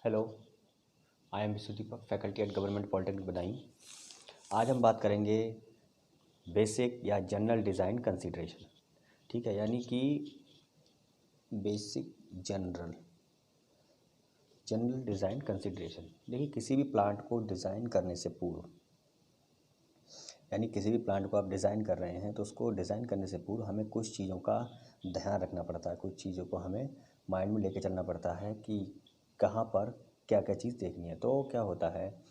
Hello, I am Vishwadeepak, faculty at government polytechnic Badaun. आज हम बात करेंगे बेसिक या जनरल डिज़ाइन कंसीडरेशन। ठीक है, यानी कि basic general general design consideration. देखिए, किसी भी प्लांट को डिज़ाइन करने से पूर्व, यानी किसी भी प्लांट को आप डिज़ाइन कर रहे हैं तो उसको डिज़ाइन करने से पूर्व हमें कुछ चीज़ों का ध्यान रखना पड़ता है। कुछ चीज़ों को हमें माइंड में लेके चलना पड़ता है कि कहाँ पर क्या क्या चीज़ देखनी है। तो क्या होता है,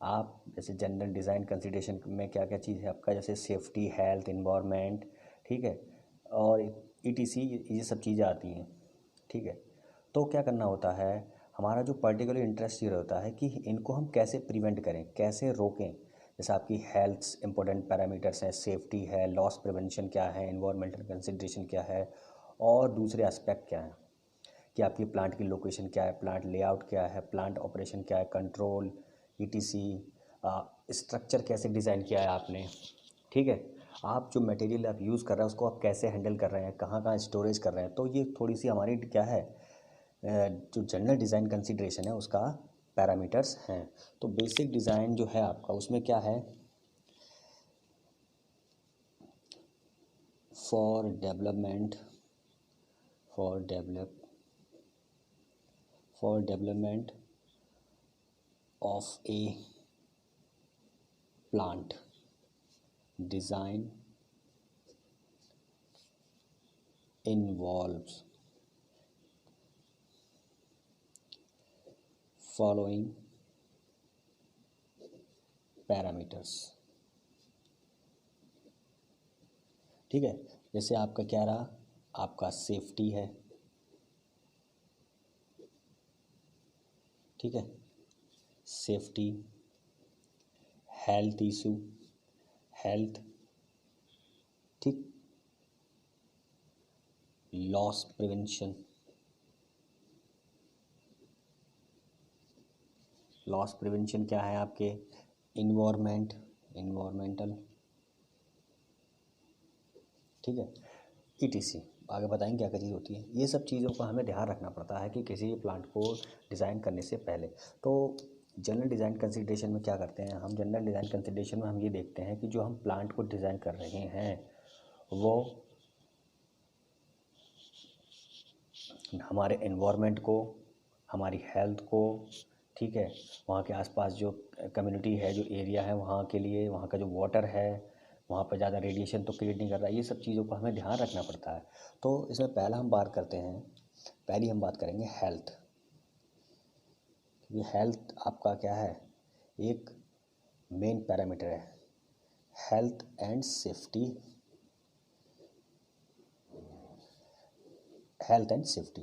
आप जैसे जनरल डिज़ाइन कंसीडरेशन में क्या क्या चीज़ है आपका, जैसे सेफ्टी, हेल्थ, इन्वायरमेंट, ठीक है, और ईटीसी, ये सब चीज़ें आती हैं। ठीक है, तो क्या करना होता है, हमारा जो पर्टिकुलर इंटरेस्ट ये होता है कि इनको हम कैसे प्रिवेंट करें, कैसे रोकें। जैसे आपकी हेल्थ इंपॉर्टेंट पैरामीटर्स हैं, सेफ्टी है, लॉस प्रिवेंशन क्या है, इन्वायरमेंटल कंसिडरेशन क्या है, और दूसरे एस्पेक्ट क्या हैं कि आपकी प्लांट की लोकेशन क्या है, प्लांट लेआउट क्या है, प्लांट ऑपरेशन क्या है, कंट्रोल, ईटीसी, स्ट्रक्चर कैसे डिज़ाइन किया है आपने। ठीक है, आप जो मटेरियल आप यूज़ कर रहे हैं उसको आप कैसे हैंडल कर रहे हैं, कहाँ कहाँ स्टोरेज कर रहे हैं। तो ये थोड़ी सी हमारी क्या है, जो जनरल डिज़ाइन कंसीडरेशन है उसका पैरामीटर्स हैं। तो बेसिक डिज़ाइन जो है आपका, उसमें क्या है, for development for develop for development of A plant, design involves following parameters. ठीक है, जैसे आपका क्या रहा, आपका सेफ्टी है। ठीक है, सेफ्टी, हेल्थ इशू, हेल्थ, ठीक, लॉस प्रिवेंशन, लॉस प्रिवेंशन क्या है आपके, इन्वायरमेंटल, ठीक है, ईटीसी। आगे बताएंगे क्या क्या चीज़ होती है। ये सब चीज़ों का हमें ध्यान रखना पड़ता है कि किसी भी प्लांट को डिज़ाइन करने से पहले। तो जनरल डिज़ाइन कंसीडरेशन में क्या करते हैं हम, जनरल डिज़ाइन कंसीडरेशन में हम ये देखते हैं कि जो हम प्लांट को डिज़ाइन कर रहे हैं वो हमारे एनवायरनमेंट को, हमारी हेल्थ को, ठीक है, वहाँ के आसपास जो कम्युनिटी है, जो एरिया है वहाँ के लिए, वहाँ का जो वाटर है, वहाँ पर ज़्यादा रेडिएशन तो क्रिएट नहीं कर रहा है। ये सब चीज़ों को हमें ध्यान रखना पड़ता है। तो इसमें पहली हम बात करेंगे हेल्थ। क्योंकि हेल्थ आपका क्या है, एक मेन पैरामीटर है, health and safety, health and safety.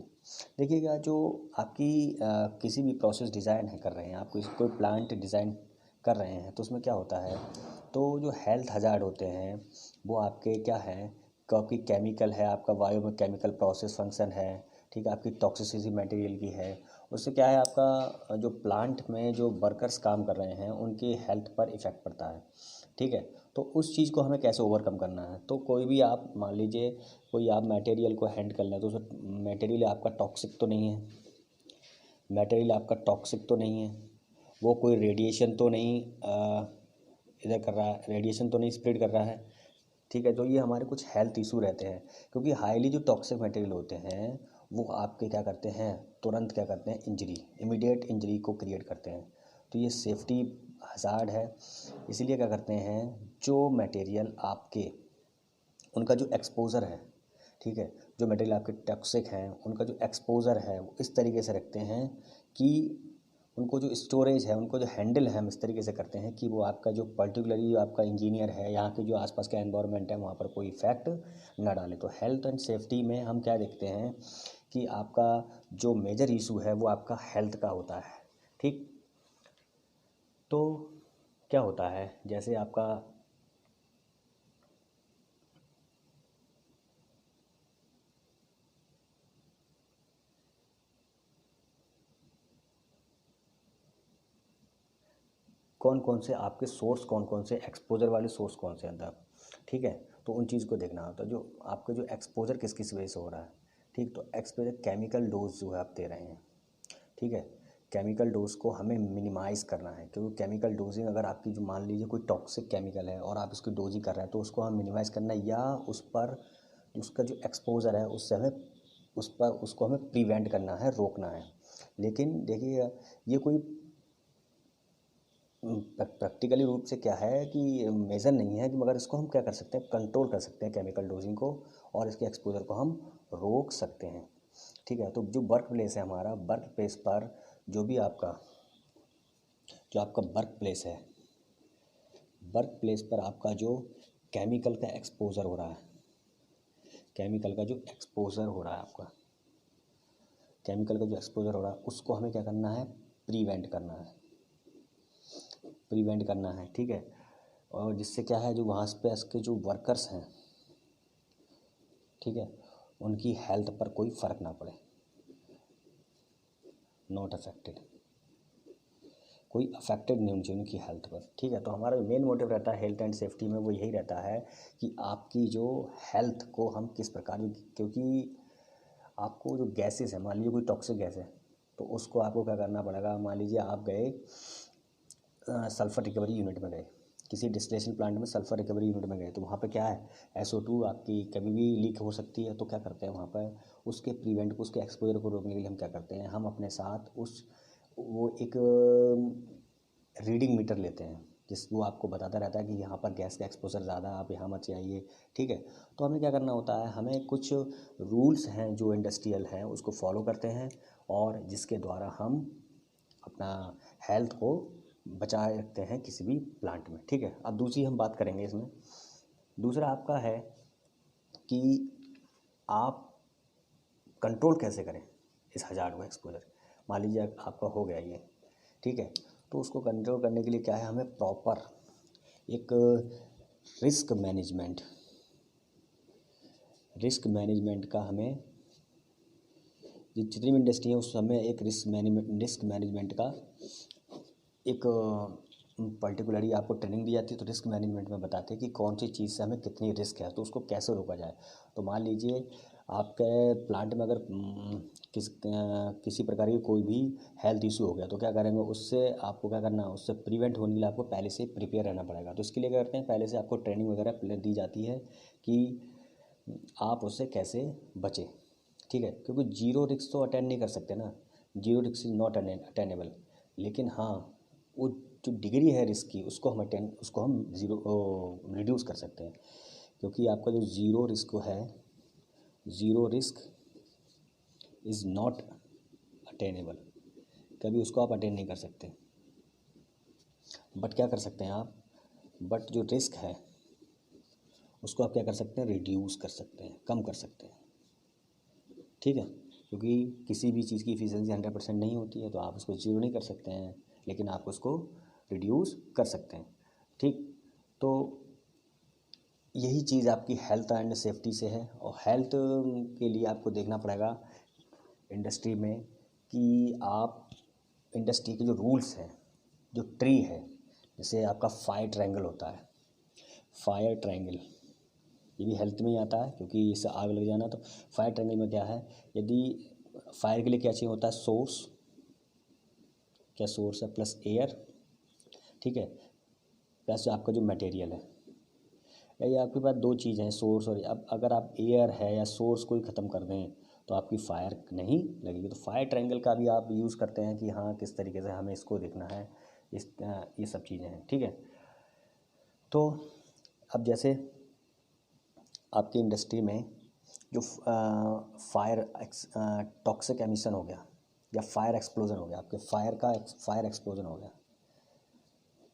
देखिएगा, जो आपकी किसी भी प्रोसेस डिज़ाइन है कर रहे हैं, आप कोई प्लांट डिज़ाइन कर रहे हैं तो उसमें क्या होता है, तो जो हेल्थ हजार्ड होते हैं वो आपके क्या हैं, आपकी केमिकल है, आपका वायु में केमिकल प्रोसेस फंक्शन है, ठीक है, आपकी टॉक्सिसिटी मटेरियल की है। उससे क्या है, आपका जो प्लांट में जो वर्कर्स काम कर रहे हैं उनकी हेल्थ पर इफ़ेक्ट पड़ता है। ठीक है, तो उस चीज़ को हमें कैसे ओवरकम करना है। तो कोई भी आप मान लीजिए, कोई आप मटेरियल को हैंड कर लें तो उस मटेरियल आपका टॉक्सिक तो नहीं है, मटेरियल आपका टॉक्सिक तो नहीं है, वो कोई रेडिएशन तो नहीं इधर कर रहा है, रेडिएशन तो नहीं स्प्रेड कर रहा है। ठीक है, तो ये हमारे कुछ हेल्थ इशू रहते हैं, क्योंकि हाईली जो टॉक्सिक मटेरियल होते हैं वो आपके क्या करते हैं, तुरंत क्या करते हैं, इंजरी, इमीडिएट इंजरी को क्रिएट करते हैं। तो ये सेफ्टी हज़ार्ड है। इसीलिए क्या करते हैं, जो मटेरियल आपके, उनका जो एक्सपोज़र है, ठीक है, जो मटेरियल आपके टॉक्सिक हैं उनका जो एक्सपोज़र है वो इस तरीके से रखते हैं कि उनको जो स्टोरेज है, उनको जो हैंडल है हम इस तरीके से करते हैं कि वो आपका जो पर्टिकुलरली आपका इंजीनियर है, यहाँ के जो आसपास का एनवायरनमेंट है वहाँ पर कोई इफ़ेक्ट ना डाले। तो हेल्थ एंड सेफ्टी में हम क्या देखते हैं कि आपका जो मेजर इशू है वो आपका हेल्थ का होता है। ठीक, तो क्या होता है, जैसे आपका कौन कौन से आपके सोर्स, कौन कौन से एक्सपोजर वाले सोर्स कौन से अंदर, ठीक है, तो उन चीज़ को देखना होता है। जो आपका जो एक्सपोजर किस किस वजह से हो रहा है, ठीक, तो एक्सपोजर केमिकल डोज जो है आप दे रहे हैं, ठीक है, केमिकल डोज को हमें मिनिमाइज़ करना है, क्योंकि केमिकल डोजिंग अगर आपकी जो मान लीजिए कोई टॉक्सिक केमिकल है और आप उसकी डोजिंग कर रहे हैं तो उसको हम मिनिमाइज़ करना है, या उस पर उसका जो एक्सपोजर है उससे हमें उस पर उसको हमें प्रिवेंट करना है, रोकना है। लेकिन देखिए ये कोई प्रैक्टिकली रूप से क्या है कि मेजर नहीं है कि, मगर इसको हम क्या कर सकते हैं, कंट्रोल कर सकते हैं केमिकल डोजिंग को, और इसके एक्सपोजर को हम रोक सकते हैं। ठीक है, तो जो वर्क प्लेस है हमारा, वर्क प्लेस पर जो भी आपका वर्क प्लेस है, वर्क प्लेस पर आपका जो केमिकल का एक्सपोजर हो रहा है, केमिकल का जो एक्सपोजर हो रहा है आपका केमिकल का जो एक्सपोजर हो रहा है उसको हमें क्या करना है, प्रिवेंट करना है। ठीक है, और जिससे क्या है, जो वहाँ पे इसके जो वर्कर्स हैं, ठीक है, उनकी हेल्थ पर कोई फ़र्क ना पड़े, नॉट अफेक्टेड, कोई अफेक्टेड नहीं होनी चाहिए उनकी हेल्थ पर। ठीक है, तो हमारा मेन मोटिव रहता है हेल्थ एंड सेफ्टी में, वो यही रहता है कि आपकी जो हेल्थ को हम किस प्रकार, क्योंकि आपको जो गैसेस है, मान लीजिए कोई टॉक्सिक गैस है तो उसको आपको क्या करना पड़ेगा। मान लीजिए आप गए सल्फ़र रिकवरी यूनिट में गए, किसी डिस्टिलेशन प्लांट में सल्फ़र रिकवरी यूनिट में गए, तो वहाँ पे क्या है, SO2 आपकी कभी भी लीक हो सकती है। तो क्या करते हैं वहाँ पर, उसके प्रिवेंट को, उसके एक्सपोजर को रोकने के लिए हम क्या करते हैं, हम अपने साथ वो एक रीडिंग मीटर लेते हैं, वो आपको बताता रहता है कि यहाँ पर गैस का एक्सपोजर ज़्यादा, आप यहाँ मत जाइए। ठीक है, तो हमें क्या करना होता है, हमें कुछ रूल्स हैं जो इंडस्ट्रियल हैं उसको फॉलो करते हैं, और जिसके द्वारा हम अपना हेल्थ को बचाए रखते हैं किसी भी प्लांट में। ठीक है, अब दूसरी हम बात करेंगे इसमें। दूसरा आपका है कि आप कंट्रोल कैसे करें इस हज़ार्ड को, एक्सपोजर। मान लीजिए आपका हो गया ये, ठीक है, तो उसको कंट्रोल करने के लिए क्या है, हमें प्रॉपर एक रिस्क मैनेजमेंट का, हमें जितनी भी इंडस्ट्री है उस समय एक रिस्क मैनेजमेंट का एक पर्टिकुलरली आपको ट्रेनिंग दी जाती है। तो रिस्क मैनेजमेंट में बताते हैं कि कौन सी चीज़ से हमें कितनी रिस्क है, तो उसको कैसे रोका जाए। तो मान लीजिए आपके प्लांट में अगर किसी प्रकार की कोई भी हेल्थ इशू हो गया, तो क्या करेंगे, उससे आपको क्या करना है, उससे प्रिवेंट होने के लिए आपको पहले से प्रिपेयर रहना पड़ेगा। तो इसके लिए क्या करते हैं, पहले से आपको ट्रेनिंग वगैरह दी जाती है कि आप उससे कैसे बचें। ठीक है, क्योंकि जीरो रिस्क तो अटेंड नहीं कर सकते ना, zero risk is not attainable. लेकिन हाँ, वो जो डिग्री है रिस्क की, उसको हम रिड्यूस कर सकते हैं, क्योंकि आपका जो zero risk is not attainable, कभी उसको आप अटेन नहीं कर सकते। बट क्या कर सकते हैं आप, बट जो रिस्क है उसको आप क्या कर सकते हैं, रिड्यूस कर सकते हैं, कम कर सकते हैं। ठीक है, क्योंकि किसी भी चीज़ की इफिशिएंसी 100% नहीं होती है, तो आप उसको जीरो नहीं कर सकते हैं, लेकिन आप उसको रिड्यूस कर सकते हैं। ठीक, तो यही चीज़ आपकी हेल्थ एंड सेफ्टी से है। और हेल्थ के लिए आपको देखना पड़ेगा इंडस्ट्री में कि आप इंडस्ट्री के जो रूल्स हैं, जो ट्री है, जैसे आपका फायर ट्रायंगल होता है, फायर ट्रायंगल ये भी हेल्थ में ही आता है, क्योंकि इससे आग लग जाना। तो फायर ट्रायंगल में क्या है, यदि फायर के लिए क्या चाहिए होता है, सोर्स है प्लस एयर, ठीक है, प्लस आपका जो मटेरियल है। ये आपके पास दो चीज़ हैं, सोर्स और, अब अगर आप एयर है या सोर्स को ही ख़त्म कर दें तो आपकी फायर नहीं लगेगी। तो फायर ट्रायंगल का भी आप यूज़ करते हैं कि हाँ किस तरीके से हमें इसको देखना है, ये सब चीज़ें हैं। ठीक है, तो अब जैसे आपकी इंडस्ट्री में जो टॉक्सिक एमिशन हो गया या फायर एक्सप्लोजन हो गया, आपके फायर एक्सप्लोजन हो गया,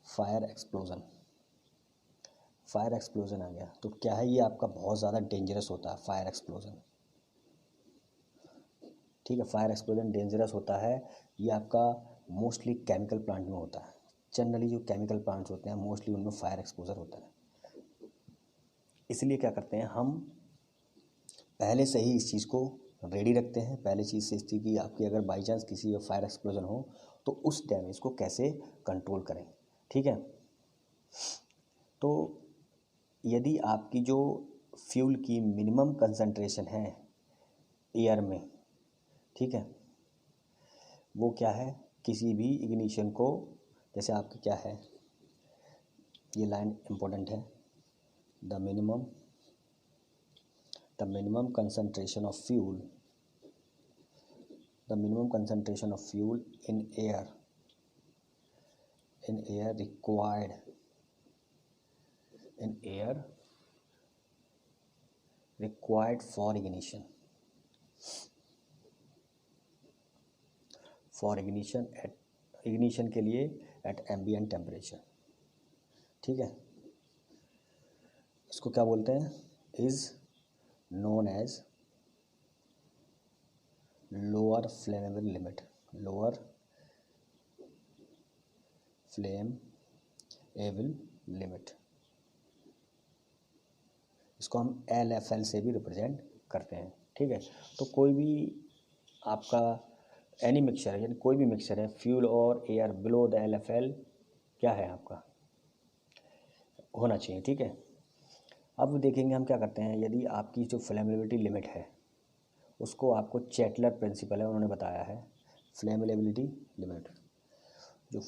फायर एक्सप्लोजन आ गया, तो क्या है, ये आपका बहुत ज़्यादा डेंजरस होता है फायर एक्सप्लोजन। ठीक है, फायर एक्सप्लोजन डेंजरस होता है। ये आपका मोस्टली केमिकल प्लांट में होता है। जनरली जो केमिकल प्लांट्स होते हैं मोस्टली उनमें फायर एक्सपोजर होता है। इसलिए क्या करते हैं, हम पहले से ही इस चीज़ को रेडी रखते हैं, पहले चीज़ से इस चीज़ की, आपकी अगर बाई चांस किसी फायर एक्सप्लोजन हो तो उस डैमेज को कैसे कंट्रोल करें। ठीक है, तो यदि आपकी जो फ्यूल की मिनिमम कंसंट्रेशन है एयर में, ठीक है, वो क्या है, किसी भी इग्निशन को, जैसे आपका क्या है, ये लाइन इम्पोर्टेंट है, the minimum concentration of fuel, the minimum concentration of fuel in air required for ignition के लिए at ambient temperature। ठीक है, इसको क्या बोलते हैं, is known as lower flammable limit. इसको हम LFL से भी रिप्रेजेंट करते हैं। ठीक है, तो कोई भी आपका एनी मिक्सचर है, यानी कोई भी मिक्सचर है, फ्यूल और एयर बिलो द LFL क्या है आपका, होना चाहिए। ठीक है, अब देखेंगे हम क्या करते हैं, यदि आपकी जो फ्लेमेबिलिटी लिमिट है उसको, आपको चैटलर प्रिंसिपल है उन्होंने बताया है, फ्लेमेबिलिटी लिमिट, जो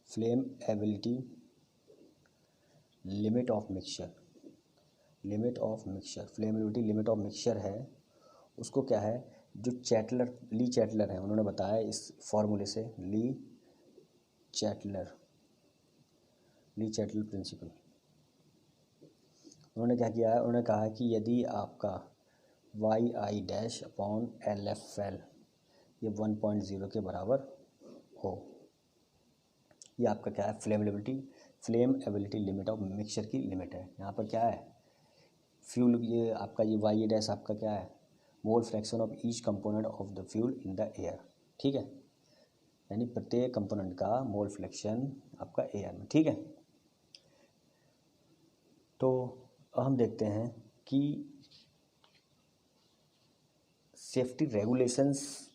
flammability limit of mixture flammability limit of mixture है, उसको क्या है, जो ली चैटलर है उन्होंने बताया इस फॉर्मूले से, ली चैटलर प्रिंसिपल। उन्होंने क्या किया है, उन्होंने कहा है कि यदि आपका YI-LFL ये 1.0 के बराबर हो, ये आपका क्या है, फ्लेमेबिलिटी लिमिट ऑफ मिक्सचर की लिमिट है। यहाँ पर क्या है, फ्यूल, ये आपका ये YI- आपका क्या है, mole fraction of each component of the fuel in the air. ठीक है, यानी प्रत्येक कंपोनेंट का मोल फ्रैक्शन आपका एयर में। ठीक है, तो हम देखते हैं कि सेफ्टी रेगुलेशंस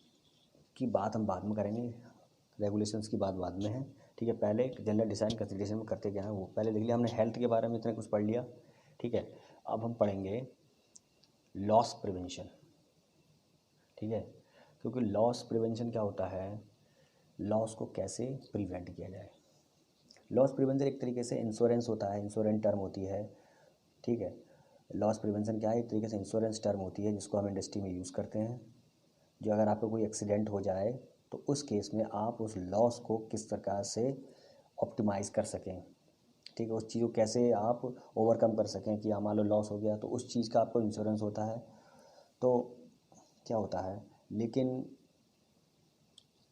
की बात हम बाद में करेंगे, रेगुलेशंस की बात बाद में है। ठीक है, पहले जनरल डिज़ाइन कंसिडरेशन में करते क्या है वो पहले देख लिया हमने, हेल्थ के बारे में इतना कुछ पढ़ लिया। ठीक है, अब हम पढ़ेंगे लॉस प्रिवेंशन। ठीक है, क्योंकि लॉस प्रिवेंशन क्या होता है, लॉस को कैसे प्रिवेंट किया जाए। लॉस प्रिवेंशन एक तरीके से इंश्योरेंस होता है, इंश्योरेंस टर्म होती है। ठीक है, लॉस प्रिवेंशन क्या है, एक तरीके से इंश्योरेंस टर्म होती है जिसको हम इंडस्ट्री में यूज़ करते हैं, जो अगर आपको कोई एक्सीडेंट हो जाए तो उस केस में आप उस लॉस को किस प्रकार से ऑप्टिमाइज़ कर सकें। ठीक है, उस चीज़ को कैसे आप ओवरकम कर सकें कि मान लो लॉस हो गया तो उस चीज़ का आपको इंश्योरेंस होता है। तो क्या होता है, लेकिन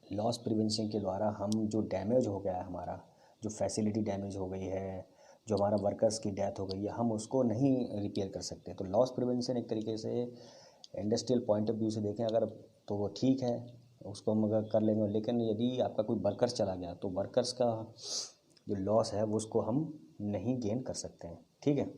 लॉस प्रिवेंशन के द्वारा हम जो डैमेज हो गया है, हमारा जो फैसिलिटी डैमेज हो गई है, जो हमारा वर्कर्स की डेथ हो गई है, हम उसको नहीं रिपेयर कर सकते। तो लॉस प्रिवेंशन एक तरीके से इंडस्ट्रियल पॉइंट ऑफ व्यू से देखें अगर, तो वो ठीक है, उसको हम अगर कर लेंगे। लेकिन यदि आपका कोई वर्कर्स चला गया तो वर्कर्स का जो लॉस है वो उसको हम नहीं गेन कर सकते हैं। ठीक है,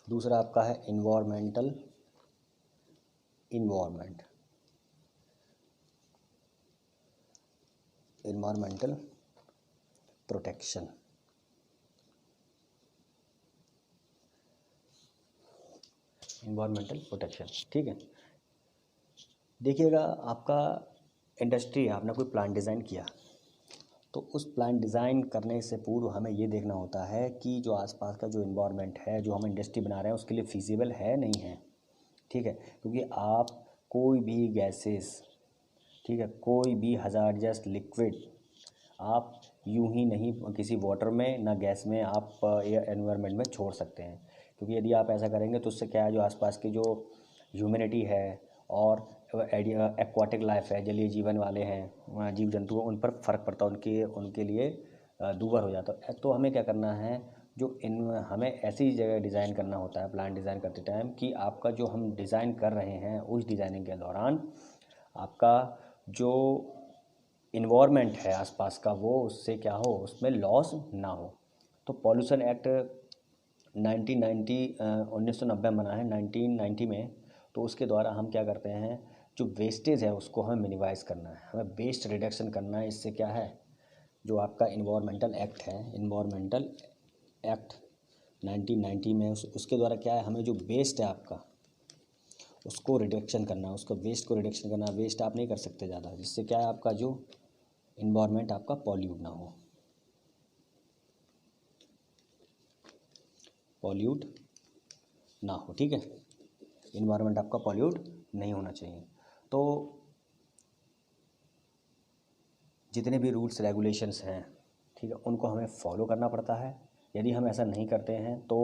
दूसरा आपका है इन्वायरमेंटल प्रोटेक्शन। ठीक है, देखिएगा आपका इंडस्ट्री है, आपने कोई प्लांट डिज़ाइन किया तो उस प्लान डिज़ाइन करने से पूर्व हमें ये देखना होता है कि जो आसपास का जो इन्वायरमेंट है, जो हम इंडस्ट्री बना रहे हैं उसके लिए फिजिबल है नहीं है। ठीक है, क्योंकि आप कोई भी गैसेस, ठीक है, कोई भी हज़ार्डस लिक्विड आप यूं ही नहीं किसी वाटर में ना गैस में आप एयर एनवायरनमेंट में छोड़ सकते हैं। क्योंकि यदि आप ऐसा करेंगे तो उससे क्या है, जो आसपास की जो ह्यूमैनिटी है और एक्वाटिक लाइफ है, जलीय जीवन वाले हैं जीव जंतु, उन पर फ़र्क पड़ता है, उनके लिए दूभर हो जाता है। तो हमें क्या करना है, हमें ऐसी जगह डिज़ाइन करना होता है प्लान डिज़ाइन करते टाइम कि आपका जो हम डिज़ाइन कर रहे हैं उस डिज़ाइनिंग के दौरान आपका जो इन्वायरमेंट है आसपास का वो उससे क्या हो, उसमें लॉस ना हो। तो पॉल्यूशन एक्ट 1990 1990 बना है 1990 में। तो उसके द्वारा हम क्या करते हैं, जो वेस्टेज है उसको हमें मिनिमाइज़ करना है, हमें वेस्ट रिडक्शन करना है। इससे क्या है, जो आपका इन्वायरमेंटल एक्ट है, इन्वायरमेंटल एक्ट 1990 में उसके द्वारा क्या है, हमें जो वेस्ट है आपका उसको रिडक्शन करना है, उसको वेस्ट को रिडक्शन करना है। वेस्ट आप नहीं कर सकते ज़्यादा, जिससे क्या है आपका जो इन्वायरमेंट आपका पॉल्यूट ना हो, पॉल्यूट ना हो, ठीक है। इन्वायरमेंट आपका पॉल्यूट नहीं होना चाहिए। तो जितने भी रूल्स रेगुलेशंस हैं, ठीक है, उनको हमें फॉलो करना पड़ता है। यदि हम ऐसा नहीं करते हैं तो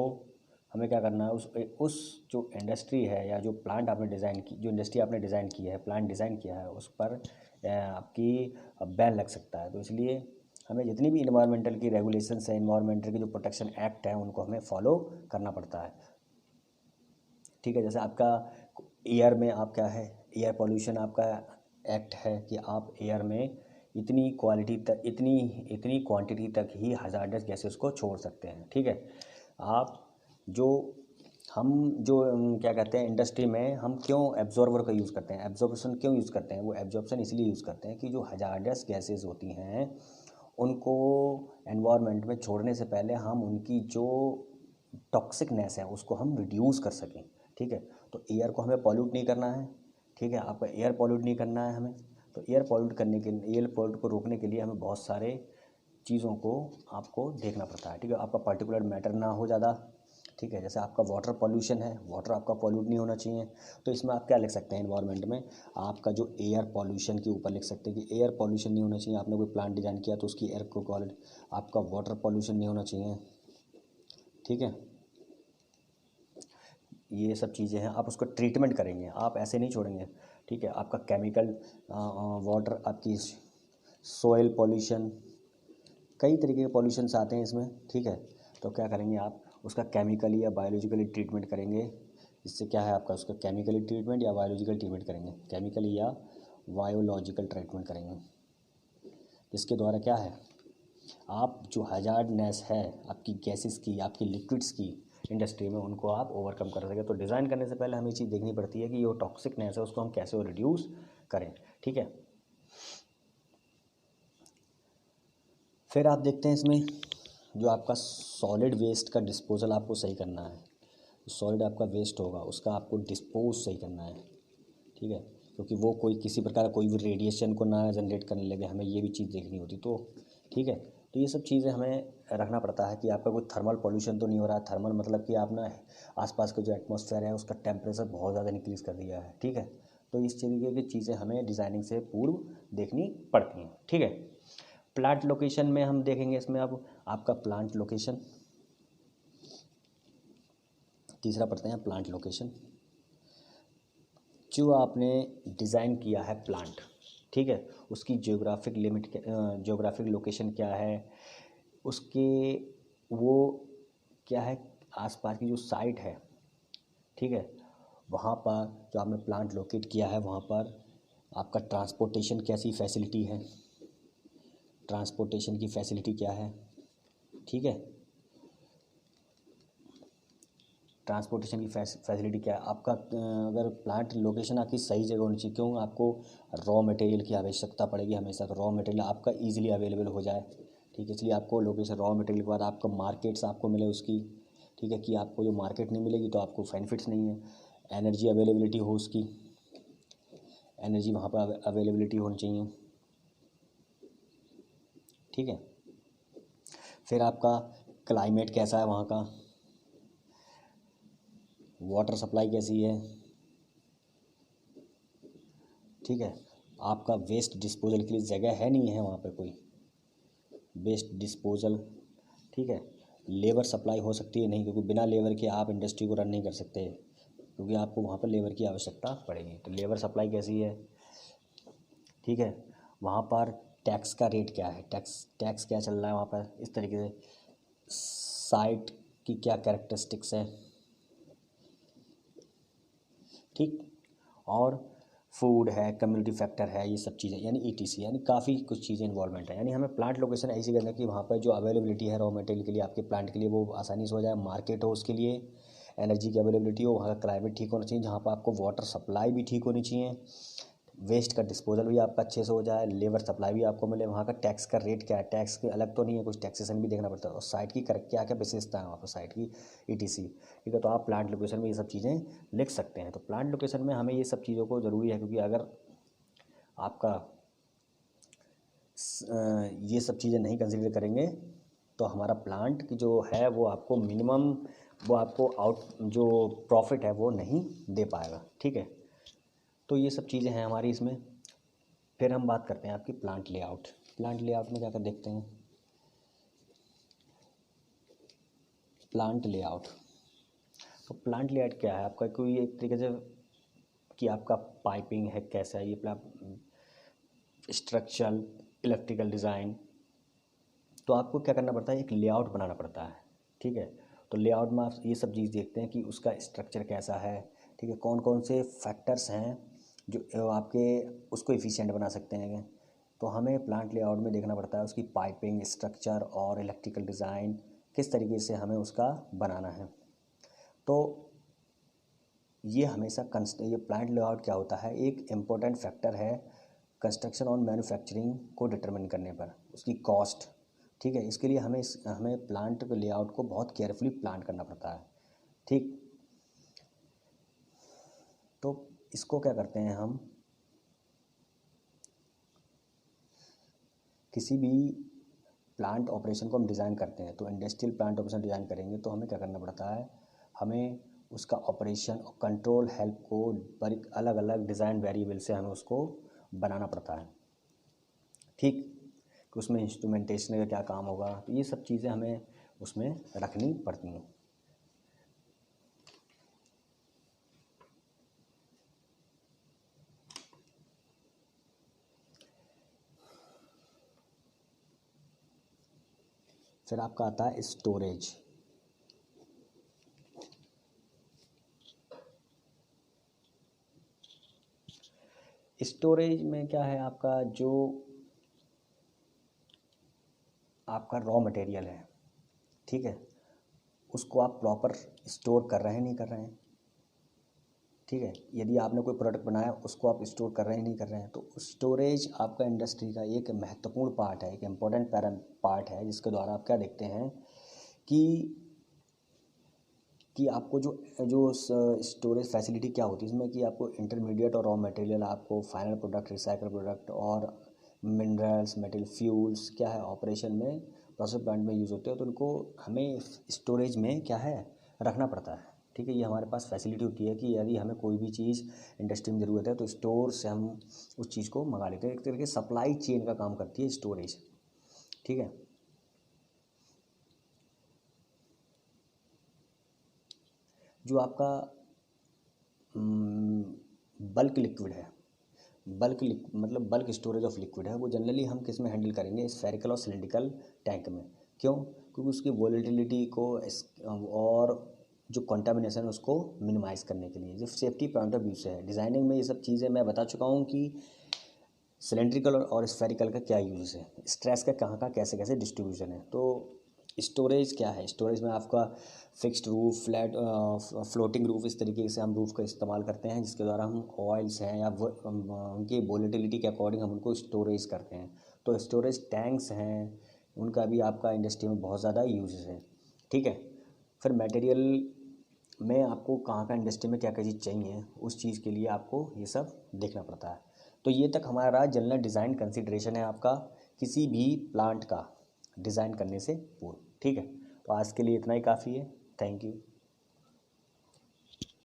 हमें क्या करना है, उस जो इंडस्ट्री है या जो प्लांट आपने डिज़ाइन की, जो इंडस्ट्री आपने डिज़ाइन की है, प्लांट डिज़ाइन किया है, उस पर आपकी बैन लग सकता है। तो इसलिए हमें जितनी भी इन्वायरमेंटल की रेगुलेशंस हैं, इन्वायरमेंटल की जो प्रोटेक्शन एक्ट है, उनको हमें फॉलो करना पड़ता है, ठीक है। जैसे आपका एयर में आप क्या है, एयर पोल्यूशन आपका एक्ट है कि आप एयर में इतनी क्वालिटी तक, इतनी इतनी क्वांटिटी तक ही हजार्डस गैसेस को छोड़ सकते हैं, ठीक है। आप जो हम जो क्या कहते हैं, इंडस्ट्री में हम क्यों एब्जॉर्बर का यूज़ करते हैं, एब्जॉर्प्शन क्यों यूज़ करते हैं, वो एब्जॉर्प्शन इसलिए यूज़ करते हैं कि जो हजार्डस गैसेस होती हैं उनको एनवायरनमेंट में छोड़ने से पहले हम उनकी जो टॉक्सिकनेस है उसको हम रिड्यूस कर सकें, ठीक है। तो एयर को हमें पॉल्यूट नहीं करना है, ठीक है, आपका एयर पॉल्यूट नहीं करना है हमें। तो एयर पॉल्यूट करने के लिए, एयर पॉल्यूट को रोकने के लिए हमें बहुत सारे चीज़ों को आपको देखना पड़ता है, ठीक है। आपका पार्टिकुलर मैटर ना हो ज़्यादा, ठीक है। जैसे आपका वाटर पॉल्यूशन है, वाटर आपका पॉल्यूट नहीं होना चाहिए। तो इसमें आप क्या लिख सकते हैं, एनवायरनमेंट में आपका जो एयर पॉल्यूशन के ऊपर लिख सकते हैं कि एयर पॉल्यूशन नहीं होना चाहिए। आपने कोई प्लांट डिज़ाइन किया तो उसकी एयर को क्वालिटी, आपका वाटर पॉल्यूशन नहीं होना चाहिए, ठीक है। ये सब चीज़ें हैं, आप उसको ट्रीटमेंट करेंगे, आप ऐसे नहीं छोड़ेंगे, ठीक है। आपका केमिकल वाटर, आपकी सोयल पॉल्यूशन, कई तरीके के पॉल्यूशंस आते हैं इसमें, ठीक है। तो क्या करेंगे आप, उसका केमिकली या बायोलॉजिकली ट्रीटमेंट करेंगे। इससे क्या है आपका, उसका केमिकली ट्रीटमेंट या बायोलॉजिकल ट्रीटमेंट करेंगे, केमिकली या बायोलॉजिकल ट्रीटमेंट करेंगे। जिसके द्वारा क्या है, आप जो हजार्डनेस है आपकी गैसेस की, आपकी लिक्विड्स की इंडस्ट्री में, उनको आप ओवरकम कर सकें। तो डिज़ाइन करने से पहले हमें ये चीज़ देखनी पड़ती है कि ये टॉक्सिकनेस है उसको हम कैसे रिड्यूस करें, ठीक है। फिर आप देखते हैं इसमें जो आपका सॉलिड वेस्ट का डिस्पोजल आपको सही करना है। सॉलिड आपका वेस्ट होगा उसका आपको डिस्पोज सही करना है, ठीक है। क्योंकि वो कोई किसी प्रकार कोई भी रेडिएशन को ना जनरेट करने लगे, हमें ये भी चीज़ देखनी होती, तो ठीक है। तो ये सब चीज़ें हमें रखना पड़ता है कि आपका कोई थर्मल पॉल्यूशन तो नहीं हो रहा है। थर्मल मतलब कि आपने आसपास का जो एटमॉस्फेयर है उसका टेम्परेचर बहुत ज़्यादा इंक्रीज़ कर दिया है, ठीक है। तो इस तरीके की चीज़ें हमें डिज़ाइनिंग से पूर्व देखनी पड़ती हैं, ठीक है। प्लांट लोकेशन में हम देखेंगे इसमें, अब आपका प्लांट लोकेशन, तीसरा पढ़ते हैं प्लांट लोकेशन। जो आपने डिज़ाइन किया है प्लांट, ठीक है, उसकी जियोग्राफिक लिमिट, जियोग्राफिक लोकेशन क्या है उसके, वो क्या है, आसपास की जो साइट है, ठीक है, वहाँ पर जो आपने प्लांट लोकेट किया है वहाँ पर आपका ट्रांसपोर्टेशन कैसी फैसिलिटी है, ट्रांसपोर्टेशन की फैसिलिटी क्या है, ठीक है। ट्रांसपोर्टेशन की फैसिलिटी क्या है आपका, अगर प्लांट लोकेशन आपकी सही जगह होनी चाहिए, क्यों, आपको रॉ मटेरियल की आवश्यकता पड़ेगी हमेशा। तो रॉ मटेरियल आपका ईजिली अवेलेबल हो जाए, ठीक है। इसलिए आपको लोकेशन, रॉ मटेरियल के बाद आपको मार्केट्स आपको मिले उसकी, ठीक है, कि आपको जो मार्केट नहीं मिलेगी तो आपको बेनिफिट्स नहीं है। एनर्जी अवेलेबिलिटी हो उसकी, एनर्जी वहाँ पर अवेलेबिलिटी होनी चाहिए, ठीक है। फिर आपका क्लाइमेट कैसा है वहाँ का, वाटर सप्लाई कैसी है, ठीक है। आपका वेस्ट डिस्पोजल के लिए जगह है नहीं है वहाँ पे कोई वेस्ट डिस्पोजल, ठीक है। लेबर सप्लाई हो सकती है नहीं, क्योंकि बिना लेबर के आप इंडस्ट्री को रन नहीं कर सकते, क्योंकि आपको वहाँ पर लेबर की आवश्यकता पड़ेगी। तो लेबर सप्लाई कैसी है, ठीक है। वहाँ पर टैक्स का रेट क्या है, टैक्स टैक्स क्या चल रहा है वहाँ पर, इस तरीके से साइट की क्या कैरेक्टरिस्टिक्स है, ठीक। और फूड है, कम्युनिटी फैक्टर है, ये सब चीज़ें यानी ETC, यानी काफ़ी कुछ चीज़ें इन्वॉल्वमेंट है। यानी हमें प्लांट लोकेशन ऐसी करना है कि वहाँ पर जो अवेलेबिलिटी है रॉ मटेरियल के लिए आपके प्लांट के लिए वो आसानी से हो जाए, मार्केट हो उसके लिए, एनर्जी की अवेलेबिलिटी हो, वहाँ का क्लाइमेट ठीक होना चाहिए, जहाँ पर आपको वाटर सप्लाई भी ठीक होनी चाहिए, वेस्ट का डिस्पोजल भी आपका अच्छे से हो जाए, लेबर सप्लाई भी आपको मिले, वहाँ का टैक्स का रेट क्या है, टैक्स के अलग तो नहीं है, कुछ टैक्सेशन भी देखना पड़ता है, और साइट की क्या क्या विशेषता है वहाँ पर साइट की, ETC। ठीक है, तो आप प्लांट लोकेशन में ये सब चीज़ें लिख सकते हैं। तो प्लांट लोकेशन में हमें ये सब चीज़ों को ज़रूरी है, क्योंकि अगर आपका ये सब चीज़ें नहीं कंसिडर करेंगे तो हमारा प्लांट की जो है वो आपको मिनिमम, वो आपको जो प्रॉफिट है वो नहीं दे पाएगा। ठीक है, तो ये सब चीज़ें हैं हमारी इसमें। फिर हम बात करते हैं आपकी प्लांट लेआउट। प्लांट लेआउट में क्या कर देखते हैं, प्लांट लेआउट। तो प्लांट लेआउट क्या है आपका, कोई एक तरीके से कि आपका पाइपिंग है कैसा है, ये स्ट्रक्चरल, इलेक्ट्रिकल डिज़ाइन, तो आपको क्या करना पड़ता है, एक लेआउट बनाना पड़ता है। ठीक है, तो लेआउट में आप ये सब चीज़ देखते हैं कि उसका स्ट्रक्चर कैसा है, ठीक है, कौन कौन से फैक्टर्स हैं जो आपके उसको एफिशिएंट बना सकते हैं। तो हमें प्लांट लेआउट में देखना पड़ता है उसकी पाइपिंग, स्ट्रक्चर और इलेक्ट्रिकल डिज़ाइन किस तरीके से हमें उसका बनाना है। तो ये हमेशा ये प्लांट लेआउट क्या होता है, एक इम्पोर्टेंट फैक्टर है कंस्ट्रक्शन और मैन्युफैक्चरिंग को डिटरमिन करने पर, उसकी कॉस्ट। ठीक है, इसके लिए हमें प्लांट के लेआउट को बहुत केयरफुली प्लान करना पड़ता है। ठीक, तो इसको क्या करते हैं हम, किसी भी प्लांट ऑपरेशन को हम डिज़ाइन करते हैं, तो इंडस्ट्रियल प्लांट ऑपरेशन डिज़ाइन करेंगे तो हमें क्या करना पड़ता है, हमें उसका ऑपरेशन और कंट्रोल हेल्प को अलग अलग डिज़ाइन वेरिएबल से हमें उसको बनाना पड़ता है। ठीक, कि उसमें इंस्ट्रूमेंटेशन का क्या काम होगा, तो ये सब चीज़ें हमें उसमें रखनी पड़ती हैं। फिर आपका आता है स्टोरेज। स्टोरेज में क्या है, आपका जो आपका रॉ मटेरियल है, ठीक है, उसको आप प्रॉपर स्टोर कर रहे हैं नहीं कर रहे हैं। ठीक है, यदि आपने कोई प्रोडक्ट बनाया उसको आप स्टोर कर रहे हैं नहीं कर रहे हैं, तो स्टोरेज आपका इंडस्ट्री का एक महत्वपूर्ण पार्ट है, एक इम्पोर्टेंट पार्ट है, जिसके द्वारा आप क्या देखते हैं कि आपको जो जो स्टोरेज फैसिलिटी क्या होती है इसमें, कि आपको इंटरमीडिएट और रॉ मटेरियल, आपको फाइनल प्रोडक्ट, रिसाइकल प्रोडक्ट और मिनरल्स, मटेरियल, फ्यूल्स क्या है ऑपरेशन में, प्रोसेस प्लांट में यूज़ होते हैं, तो उनको हमें स्टोरेज में क्या है रखना पड़ता है। ठीक है, ये हमारे पास फैसिलिटी होती है कि यदि हमें कोई भी चीज़ इंडस्ट्री में ज़रूरत है तो स्टोर से हम उस चीज़ को मंगा लेते हैं। एक तरीके से सप्लाई चेन का काम करती है स्टोरेज। ठीक है, जो आपका बल्क लिक्विड है, मतलब बल्क स्टोरेज ऑफ लिक्विड है, वो जनरली हम किस में हैंडल करेंगे, स्फेरिकल और सिलिंड्रिकल टैंक में। क्यों, क्योंकि उसकी वोलेटिलिटी को और जो कंटामिनेशन है उसको मिनिमाइज़ करने के लिए, जो सेफ्टी पॉइंट ऑफ व्यू से है। डिज़ाइनिंग में ये सब चीज़ें मैं बता चुका हूँ कि सिलेंड्रिकल और स्फेरिकल का क्या यूज़ है, स्ट्रेस का कहाँ का कैसे कैसे डिस्ट्रीब्यूशन है। तो स्टोरेज क्या है, स्टोरेज में आपका fixed roof, flat, floating roof, इस तरीके से हम रूफ का इस्तेमाल करते हैं, जिसके द्वारा हम ऑयल्स हैं या उनकी वोलेटिलिटी के अकॉर्डिंग हम उनको स्टोरेज करते हैं। तो स्टोरेज टैंक्स हैं, उनका भी आपका इंडस्ट्री में बहुत ज़्यादा यूज है। ठीक है, फिर मटेरियल में आपको कहाँ का इंडस्ट्री में क्या क्या चीज़ चाहिए, उस चीज़ के लिए आपको ये सब देखना पड़ता है। तो ये तक हमारा जनरल डिज़ाइन कंसिडरेशन है आपका किसी भी प्लांट का डिज़ाइन करने से पूर्व। ठीक है, तो आज के लिए इतना ही काफ़ी है। Thank you.